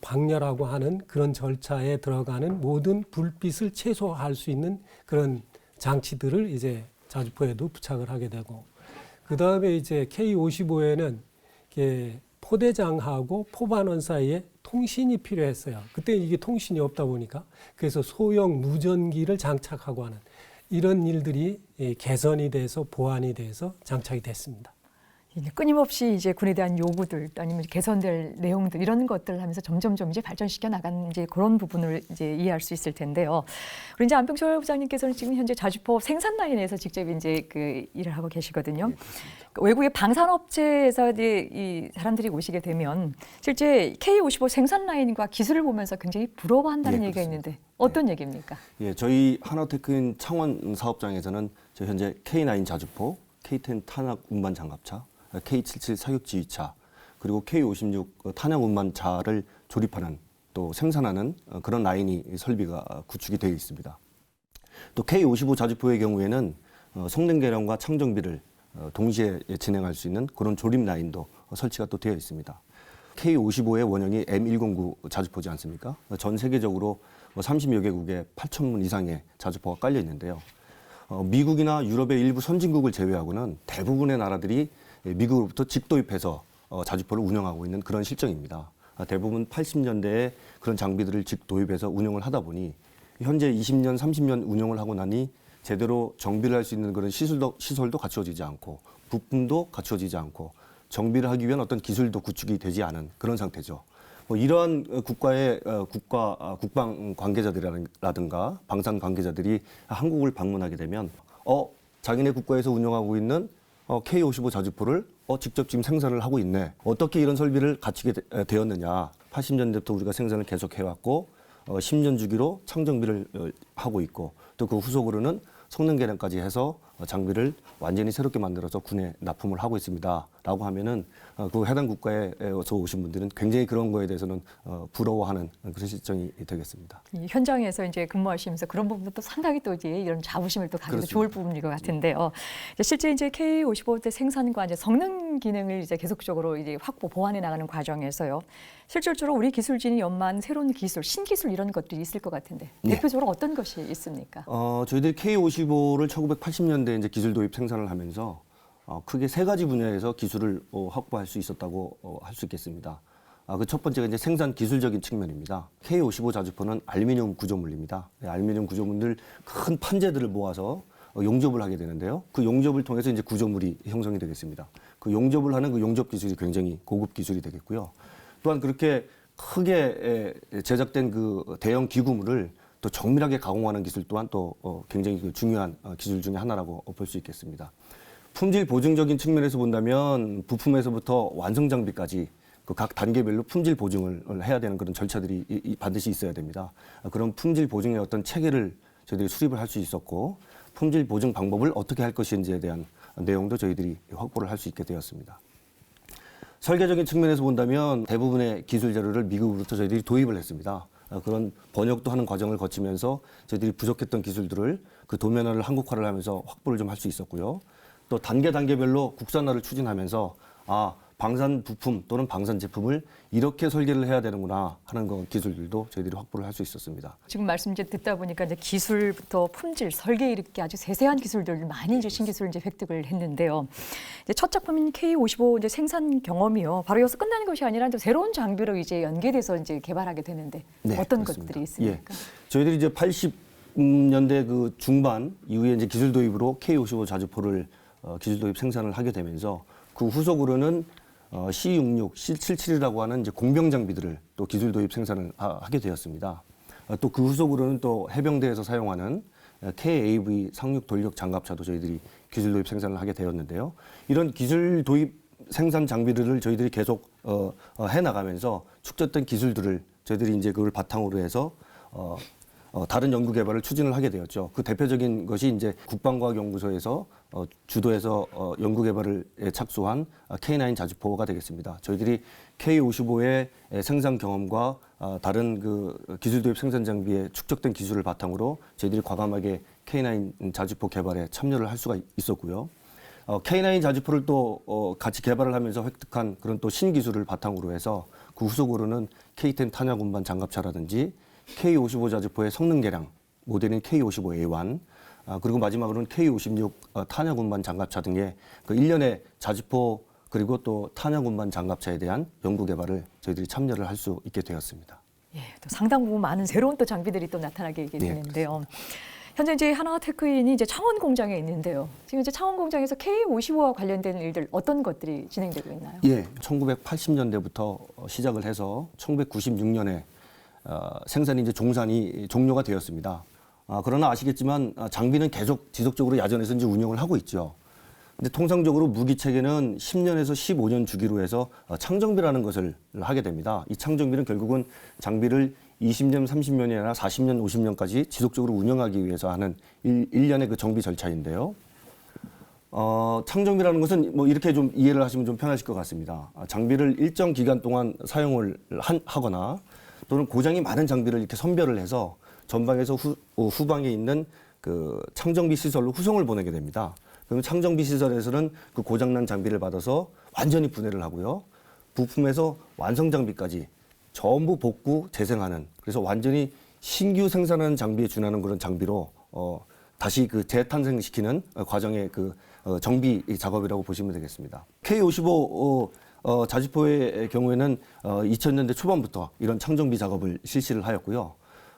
방열하고 하는 그런 절차에 들어가는 모든 불빛을 최소화할 수 있는 그런 장치들을 이제 자주포에도 부착을 하게 되고 그 다음에 이제 K55에는 포대장하고 포반원 사이에 통신이 필요했어요. 그때 이게 통신이 없다 보니까 그래서 소형 무전기를 장착하고 하는 이런 일들이 개선이 돼서 보완이 돼서 장착이 됐습니다. 끊임없이 이제 군에 대한 요구들 아니면 개선될 내용들 이런 것들을 하면서 점점점 이제 발전시켜 나가는 이제 그런 부분을 이제 이해할 수 있을 텐데요. 우리 이제 안병철 부장님께서는 지금 현재 자주포 생산 라인에서 직접 이제 그 일을 하고 계시거든요. 네, 외국의 방산업체에서 이제 이 사람들이 오시게 되면 실제 K55 생산 라인과 기술을 보면서 굉장히 부러워한다는 네, 얘기가 그렇습니다. 있는데 어떤 얘기입니까? 예, 저희 한화테크인 창원 사업장에서는 저 현재 K9 자주포, K10 탄약 운반 장갑차, K77 사격 지휘차, 그리고 K56 탄약 운반차를 조립하는 또 생산하는 그런 라인이 설비가 구축이 되어 있습니다. 또 K55 자주포의 경우에는 성능 개량과 창정비를 동시에 진행할 수 있는 그런 조립 라인도 설치가 또 되어 있습니다. K55의 원형이 M109 자주포지 않습니까? 전 세계적으로 30여 개국에 8,000문 이상의 자주포가 깔려 있는데요. 미국이나 유럽의 일부 선진국을 제외하고는 대부분의 나라들이 미국으로부터 직도입해서 자주포를 운영하고 있는 그런 실정입니다. 대부분 80년대에 그런 장비들을 직도입해서 운영을 하다 보니 현재 20년, 30년 운영을 하고 나니 제대로 정비를 할 수 있는 그런 시설도 갖추어지지 않고 부품도 갖추어지지 않고 정비를 하기 위한 어떤 기술도 구축이 되지 않은 그런 상태죠. 이러한 국가의 국방 관계자들이라든가 방산 관계자들이 한국을 방문하게 되면 자기네 국가에서 운영하고 있는 K-55 자주포를 직접 지금 생산을 하고 있네. 어떻게 이런 설비를 갖추게 되었느냐. 80년대부터 우리가 생산을 계속해왔고 10년 주기로 창정비를 하고 있고 또 그 후속으로는 성능 개량까지 해서 장비를 완전히 새롭게 만들어서 군에 납품을 하고 있습니다. 라고 하면은 그 해당 국가에서 오신 분들은 굉장히 그런 거에 대해서는 부러워하는 그런 실정이 되겠습니다. 이 현장에서 이제 근무하시면서 그런 부분도 상당히 또 이제 이런 자부심을 또 가지고 그렇습니다. 좋을 부분일 것 같은데요. 실제 이제 K-55대 생산과 이제 성능 기능을 이제 계속적으로 이제 확보 보완해 나가는 과정에서요. 실질적으로 우리 기술진이 연마한 새로운 기술, 신기술 이런 것들이 있을 것 같은데 대표적으로 어떤 것이 있습니까? 저희들이 K-55를 1980년대에 이제 기술 도입 생산을 하면서 크게 세 가지 분야에서 기술을 확보할 수 있었다고 할 수 있겠습니다. 그 첫 번째가 이제 생산 기술적인 측면입니다. K-55 자주포는 알루미늄 구조물입니다. 알루미늄 구조물들 큰 판재들을 모아서 용접을 하게 되는데요. 그 용접을 통해서 이제 구조물이 형성이 되겠습니다. 그 용접을 하는 그 용접 기술이 굉장히 고급 기술이 되겠고요. 또한 그렇게 크게 제작된 그 대형 기구물을 또 정밀하게 가공하는 기술 또한 또 굉장히 중요한 기술 중에 하나라고 볼 수 있겠습니다. 품질 보증적인 측면에서 본다면 부품에서부터 완성 장비까지 그 각 단계별로 품질 보증을 해야 되는 그런 절차들이 반드시 있어야 됩니다. 그런 품질 보증의 어떤 체계를 저희들이 수립을 할 수 있었고 품질 보증 방법을 어떻게 할 것인지에 대한 내용도 저희들이 확보를 할 수 있게 되었습니다. 설계적인 측면에서 본다면 대부분의 기술 자료를 미국으로부터 저희들이 도입을 했습니다. 그런 번역도 하는 과정을 거치면서 저희들이 부족했던 기술들을 그 도면화를 한국화를 하면서 확보를 좀 할 수 있었고요. 또 단계별로 국산화를 추진하면서 방산 부품 또는 방산 제품을 이렇게 설계를 해야 되는구나 하는 그 기술들도 저희들이 확보를 할 수 있었습니다. 지금 말씀 이제 듣다 보니까 이제 기술부터 품질, 설계 이렇게 아주 세세한 기술들을 많이 이제 신기술을 이제 획득을 했는데요. 이제 첫 작품인 K-55 이제 생산 경험이요. 바로 여기서 끝나는 것이 아니라 또 새로운 장비로 이제 연계돼서 이제 개발하게 되는데 어떤 그렇습니다. 것들이 있습니까? 저희들이 이제 80년대 그 중반 이후에 이제 기술 도입으로 K-55 자주포를 기술 도입 생산을 하게 되면서 그 후속으로는 C66, C77이라고 하는 이제 공병 장비들을 또 기술 도입 생산을 하게 되었습니다. 또 그 후속으로는 또 해병대에서 사용하는 KAV 상륙 돌격 장갑차도 저희들이 기술 도입 생산을 하게 되었는데요. 이런 기술 도입 생산 장비들을 저희들이 계속 해 나가면서 축적된 기술들을 저희들이 이제 그걸 바탕으로 해서 다른 연구 개발을 추진을 하게 되었죠. 그 대표적인 것이 이제 국방과학연구소에서 주도해서 연구 개발에 착수한 K9 자주포가 되겠습니다. 저희들이 K-55의 생산 경험과 다른 그 기술 도입 생산 장비에 축적된 기술을 바탕으로 저희들이 과감하게 K9 자주포 개발에 참여를 할 수가 있었고요. K9 자주포를 또 같이 개발을 하면서 획득한 그런 또 신기술을 바탕으로 해서 그 후속으로는 K10 탄약 운반 장갑차라든지 K-55 자주포의 성능 개량 모델인 K-55A1 그리고 마지막으로는 K-56 탄약 운반 장갑차 등의 그 일련의 자주포 그리고 또 탄약 운반 장갑차에 대한 연구 개발을 저희들이 참여를 할 수 있게 되었습니다. 예, 또 상당 부분 많은 새로운 또 장비들이 또 나타나게 되는데요. 현재 이제 하나테크인이 이제 창원 공장에 있는데요. 지금 이제 창원 공장에서 K-55와 관련된 일들 어떤 것들이 진행되고 있나요? 예, 1980년대부터 시작을 해서 1996년에 생산이 이제 종료가 되었습니다. 그러나 아시겠지만 장비는 계속 지속적으로 야전에서 이제 운영을 하고 있죠. 근데 통상적으로 무기 체계는 10년에서 15년 주기로 해서 창정비라는 것을 하게 됩니다. 이 창정비는 결국은 장비를 20년, 30년이 아니라 40년, 50년까지 지속적으로 운영하기 위해서 하는 일련의 그 정비 절차인데요. 창정비라는 것은 뭐 이렇게 좀 이해를 하시면 좀 편하실 것 같습니다. 장비를 일정 기간 동안 사용을 하거나 또는 고장이 많은 장비를 이렇게 선별을 해서 전방에서 후방에 있는 그 창정비 시설로 후송을 보내게 됩니다. 그러면 창정비 시설에서는 그 고장난 장비를 받아서 완전히 분해를 하고요. 부품에서 완성 장비까지 전부 복구, 재생하는 그래서 완전히 신규 생산하는 장비에 준하는 그런 장비로 다시 그 재탄생시키는 과정의 그 정비 작업이라고 보시면 되겠습니다. K55 자주포의 경우에는 2000년대 초반부터 이런 창정비 작업을 실시를 하였고요.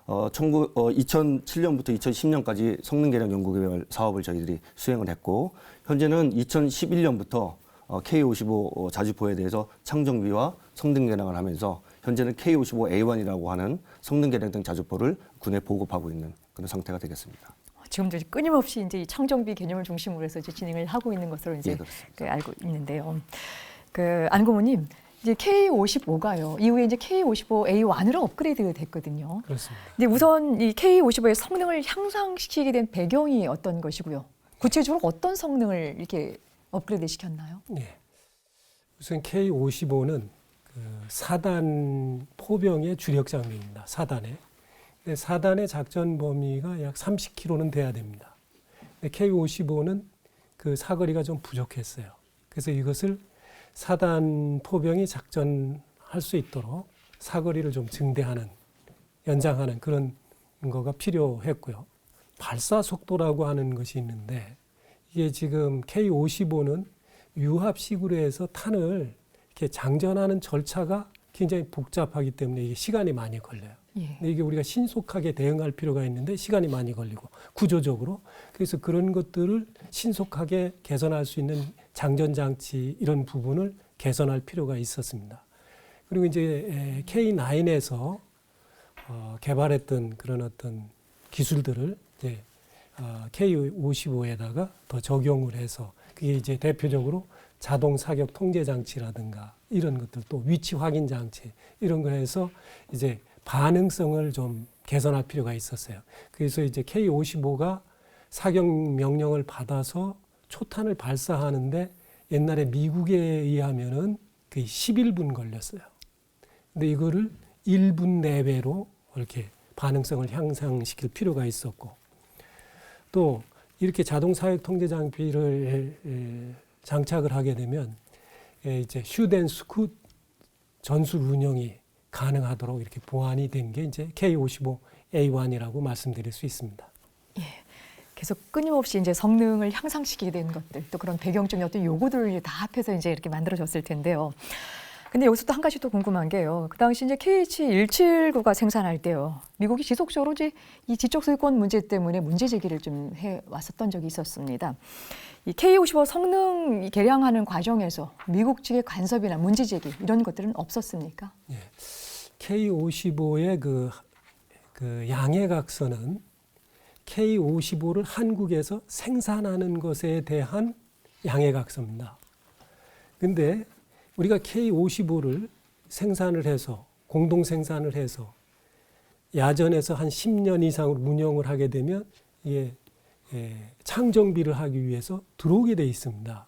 2007년부터 2010년까지 성능 개량 연구개발 사업을 저희들이 수행을 했고, 현재는 2011년부터 K55 자주포에 대해서 창정비와 성능 개량을 하면서 현재는 K55A1이라고 하는 성능 개량 등 자주포를 군에 보급하고 있는 그런 상태가 되겠습니다. 지금도 끊임없이 이제 이 창정비 개념을 중심으로 해서 이제 진행을 하고 있는 것으로 이제 예, 그렇습니다. 그 알고 있는데요. 그 안 고모님, 이제 K55가요. 이후에 이제 K55A1으로 업그레이드 됐거든요. 그렇습니다. 근데 우선 이 K55의 성능을 향상시키게 된 배경이 어떤 것이고요? 구체적으로 어떤 성능을 이렇게 업그레이드 시켰나요? 네. 우선 K55는 그 4단 포병의 주력 장비입니다. 4단에. 근데 4단의 작전 범위가 약 30km는 돼야 됩니다. 근데 K55는 그 사거리가 좀 부족했어요. 그래서 이것을 4단 포병이 작전할 수 있도록 사거리를 좀 증대하는, 연장하는 그런 거가 필요했고요. 발사 속도라고 하는 것이 있는데, 이게 지금 K55는 유합식으로 해서 탄을 이렇게 장전하는 절차가 굉장히 복잡하기 때문에 이게 시간이 많이 걸려요. 예. 근데 이게 우리가 신속하게 대응할 필요가 있는데 시간이 많이 걸리고 구조적으로, 그래서 그런 것들을 신속하게 개선할 수 있는 장전 장치 이런 부분을 개선할 필요가 있었습니다. 그리고 이제 K9에서 개발했던 그런 어떤 기술들을 이제 K55에다가 더 적용을 해서, 그게 이제 대표적으로 자동 사격 통제 장치라든가 이런 것들, 또 위치 확인 장치 이런 걸 해서 이제 반응성을 좀 개선할 필요가 있었어요. 그래서 이제 K55가 사격 명령을 받아서 초탄을 발사하는데 옛날에 미국에 의하면은 그 11분 걸렸어요. 근데 이거를 1분 내외로 이렇게 반응성을 향상시킬 필요가 있었고, 또 이렇게 자동 사격 통제 장비를 장착을 하게 되면 이제 슈덴스쿠 전술 운영이 가능하도록 이렇게 보완이 된 게 이제 K55A1이라고 말씀드릴 수 있습니다. 계속 끊임없이 이제 성능을 향상시키게 된 것들, 또 그런 배경적인 어떤 요구들을 다 합해서 이제 이렇게 만들어졌을 텐데요. 근데 여기서 또 한 가지 또 궁금한 게요. 그 당시 이제 KH-179가 생산할 때요, 미국이 지속적으로 이제 이 지적 소유권 문제 때문에 문제 제기를 좀 해 왔었던 적이 있었습니다. 이 K55 성능 개량하는 과정에서 미국 측의 간섭이나 문제 제기 이런 것들은 없었습니까? 예. K55의 그 양해각서는 K55를 한국에서 생산하는 것에 대한 양해각서입니다. 근데 우리가 K55를 생산을 해서, 공동 생산을 해서 야전에서 한 10년 이상으로 운영을 하게 되면 이게 창정비를 하기 위해서 들어오게 돼 있습니다.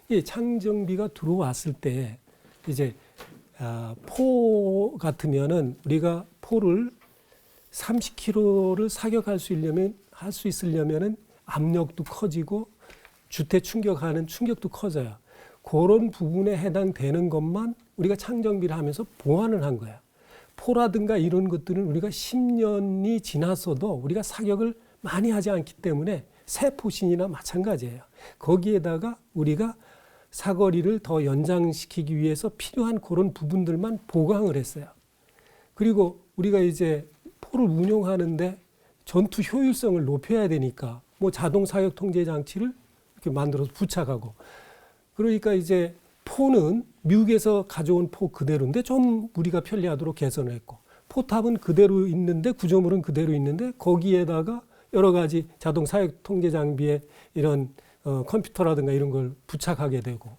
이 창정비가 들어왔을 때 이제 포 같으면은 우리가 포를 30km를 사격할 수 있으려면은 압력도 커지고 주태 충격하는 충격도 커져요. 그런 부분에 해당되는 것만 우리가 창정비를 하면서 보완을 한 거야. 포라든가 이런 것들은 우리가 10년이 지났어도 우리가 사격을 많이 하지 않기 때문에 새 포신이나 마찬가지예요. 거기에다가 우리가 사거리를 더 연장시키기 위해서 필요한 그런 부분들만 보강을 했어요. 그리고 우리가 이제 포를 운용하는데 전투 효율성을 높여야 되니까 뭐 자동 사격 통제 장치를 이렇게 만들어서 부착하고, 그러니까 이제 포는 미국에서 가져온 포 그대로인데 좀 우리가 편리하도록 개선을 했고, 포탑은 그대로 있는데, 구조물은 그대로 있는데 거기에다가 여러 가지 자동 사격 통제 장비에 이런 컴퓨터라든가 이런 걸 부착하게 되고,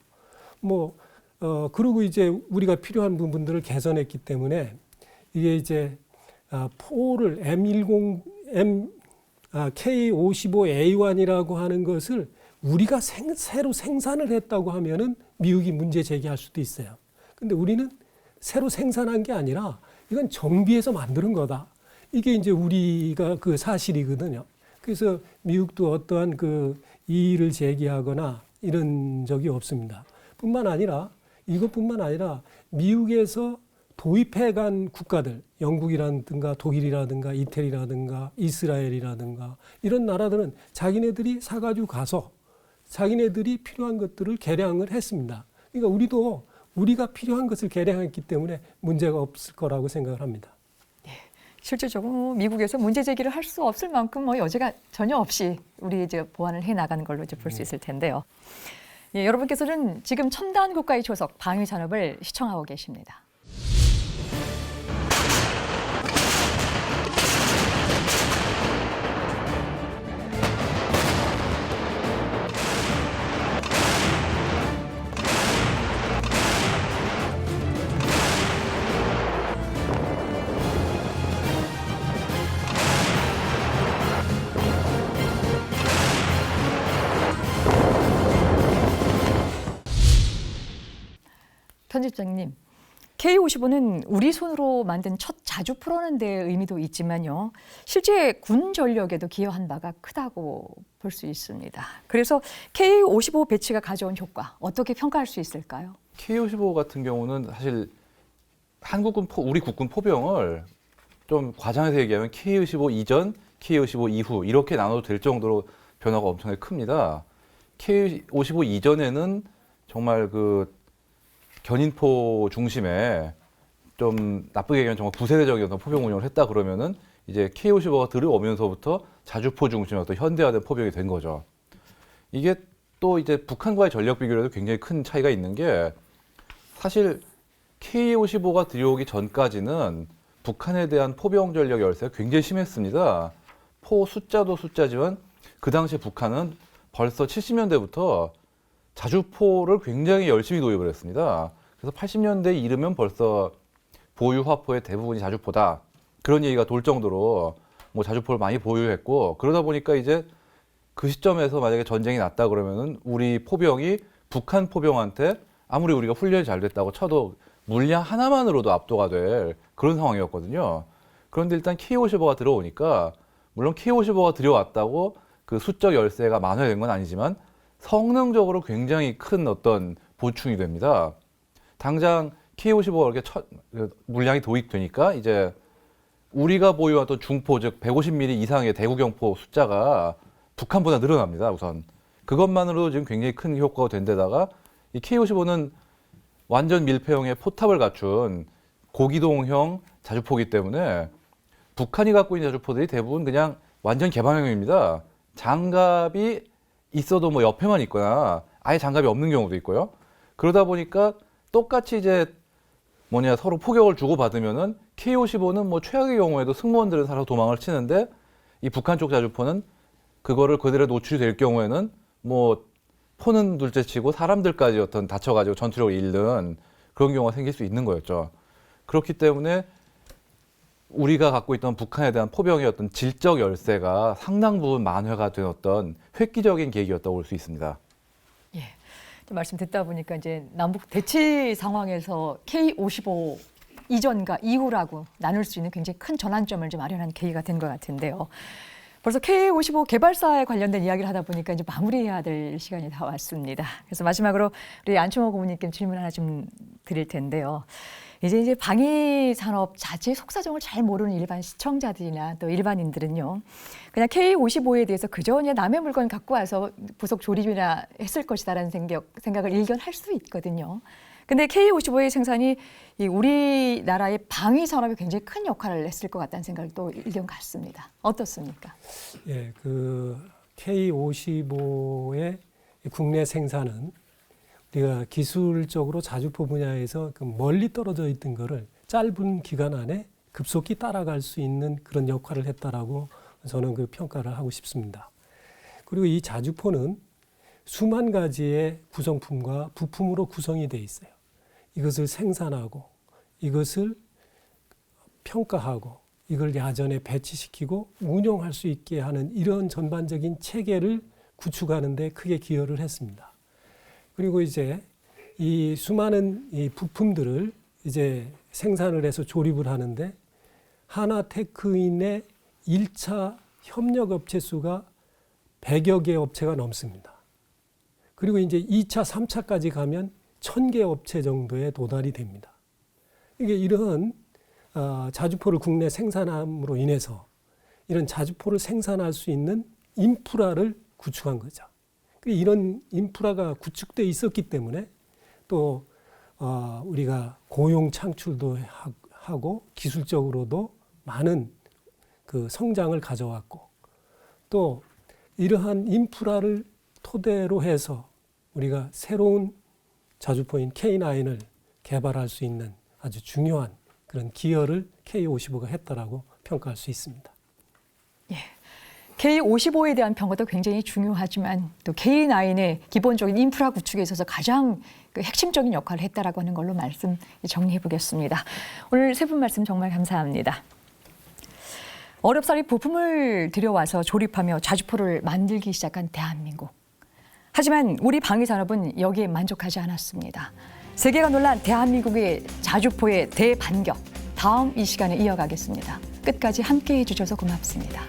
그리고 이제 우리가 필요한 부분들을 개선했기 때문에 이게 이제 포를 K55A1이라고 하는 것을 우리가 새로 생산을 했다고 하면은 미국이 문제 제기할 수도 있어요. 근데 우리는 새로 생산한 게 아니라 이건 정비해서 만드는 거다. 이게 이제 우리가 그 사실이거든요. 그래서 미국도 어떠한 그 이의를 제기하거나 이런 적이 없습니다. 이것뿐만 아니라 미국에서 도입해간 국가들, 영국이라든가 독일이라든가 이태리라든가 이스라엘이라든가 이런 나라들은 자기네들이 사가지고 가서 자기네들이 필요한 것들을 개량을 했습니다. 그러니까 우리도 우리가 필요한 것을 개량했기 때문에 문제가 없을 거라고 생각을 합니다. 실질적으로 미국에서 문제 제기를 할 수 없을 만큼 뭐 여지가 전혀 없이 우리 이제 보완을 해 나가는 걸로 이제 볼 수 있을 텐데요. 예, 여러분께서는 지금 첨단 국가의 초석 방위 산업을 시청하고 계십니다. 편집장님, K-55는 우리 손으로 만든 첫 자주포라는 데 의미도 있지만요. 실제 군 전력에도 기여한 바가 크다고 볼 수 있습니다. 그래서 K-55 배치가 가져온 효과, 어떻게 평가할 수 있을까요? K-55 같은 경우는 사실 우리 국군 포병을 좀 과장해서 얘기하면 K-55 이전, K-55 이후 이렇게 나눠도 될 정도로 변화가 엄청나게 큽니다. K-55 이전에는 정말 그 견인포 중심에 좀 나쁘게 얘기하면 정말 구세대적인 어떤 포병 운영을 했다 그러면은 이제 K-55가 들어오면서부터 자주포 중심의 어떤 현대화된 포병이 된 거죠. 이게 또 이제 북한과의 전력 비교에도 굉장히 큰 차이가 있는 게 사실 K-55가 들어오기 전까지는 북한에 대한 포병 전력 열세가 굉장히 심했습니다. 포 숫자도 숫자지만 그 당시에 북한은 벌써 70년대부터 자주포를 굉장히 열심히 도입을 했습니다. 그래서 80년대에 이르면 벌써 보유 화포의 대부분이 자주포다. 그런 얘기가 돌 정도로 뭐 자주포를 많이 보유했고, 그러다 보니까 이제 그 시점에서 만약에 전쟁이 났다 그러면은 우리 포병이 북한 포병한테 아무리 우리가 훈련이 잘 됐다고 쳐도 물량 하나만으로도 압도가 될 그런 상황이었거든요. 그런데 일단 K-55가 들어오니까 물론 K-55가 들어왔다고 그 수적 열세가 만회된 건 아니지만 성능적으로 굉장히 큰 어떤 보충이 됩니다. 당장 K-55가 이렇게 물량이 도입되니까 이제 우리가 보유하던 중포, 즉 150mm 이상의 대구경포 숫자가 북한보다 늘어납니다. 우선 그것만으로도 지금 굉장히 큰 효과가 된 데다가 이 K-55는 완전 밀폐형의 포탑을 갖춘 고기동형 자주포이기 때문에 북한이 갖고 있는 자주포들이 대부분 그냥 완전 개방형입니다. 장갑이 있어도 뭐 옆에만 있거나 아예 장갑이 없는 경우도 있고요. 그러다 보니까 똑같이 이제 서로 포격을 주고받으면은 K-55는 뭐 최악의 경우에도 승무원들은 살아서 도망을 치는데 이 북한 쪽 자주포는 그거를 그대로 노출이 될 경우에는 뭐 포는 둘째치고 사람들까지 어떤 다쳐가지고 전투력을 잃는 그런 경우가 생길 수 있는 거였죠. 그렇기 때문에 우리가 갖고 있던 북한에 대한 포병의 어떤 질적 열세가 상당 부분 만회가 된 어떤 획기적인 계기였다고 볼 수 있습니다. 예, 말씀 듣다 보니까 이제 남북 대치 상황에서 K-55 이전과 이후라고 나눌 수 있는 굉장히 큰 전환점을 좀 마련한 계기가 된 것 같은데요. 벌써 K-55 개발사에 관련된 이야기를 하다 보니까 이제 마무리해야 될 시간이 다 왔습니다. 그래서 마지막으로 우리 안충호 고문님께 질문 하나 좀 드릴 텐데요. 이제 방위 산업 자체 속사정을 잘 모르는 일반 시청자들이나 또 일반인들은요, 그냥 K-55에 대해서 그저 그냥 남의 물건 갖고 와서 부속 조립이나 했을 것이다라는 생각을 일견할 수 있거든요. 근데 K-55의 생산이 이 우리나라의 방위 산업에 굉장히 큰 역할을 했을 것 같다는 생각을 또 일견 갖습니다. 어떻습니까? 예, 그 K-55의 국내 생산은 우리가 기술적으로 자주포 분야에서 그 멀리 떨어져 있던 거를 짧은 기간 안에 급속히 따라갈 수 있는 그런 역할을 했다라고 저는 그 평가를 하고 싶습니다. 그리고 이 자주포는 수만 가지의 구성품과 부품으로 구성이 돼 있어요. 이것을 생산하고 이것을 평가하고 이걸 야전에 배치시키고 운용할 수 있게 하는 이런 전반적인 체계를 구축하는 데 크게 기여를 했습니다. 그리고 이제 이 수많은 이 부품들을 이제 생산을 해서 조립을 하는데 하나테크인의 1차 협력 업체 수가 100여 개 업체가 넘습니다. 그리고 이제 2차, 3차까지 가면 1000개 업체 정도에 도달이 됩니다. 이게 이런 자주포를 국내 생산함으로 인해서 이런 자주포를 생산할 수 있는 인프라를 구축한 거죠. 이런 인프라가 구축돼 있었기 때문에 또 우리가 고용 창출도 하고 기술적으로도 많은 그 성장을 가져왔고 또 이러한 인프라를 토대로 해서 우리가 새로운 자주포인 K9을 개발할 수 있는 아주 중요한 그런 기여를 K55가 했다라고 평가할 수 있습니다. 예. K55에 대한 평가도 굉장히 중요하지만 또 K9의 기본적인 인프라 구축에 있어서 가장 그 핵심적인 역할을 했다라고 하는 걸로 말씀 정리해 보겠습니다. 오늘 세 분 말씀 정말 감사합니다. 어렵사리 부품을 들여와서 조립하며 자주포를 만들기 시작한 대한민국. 하지만 우리 방위산업은 여기에 만족하지 않았습니다. 세계가 놀란 대한민국의 자주포의 대반격. 다음 이 시간에 이어가겠습니다. 끝까지 함께해 주셔서 고맙습니다.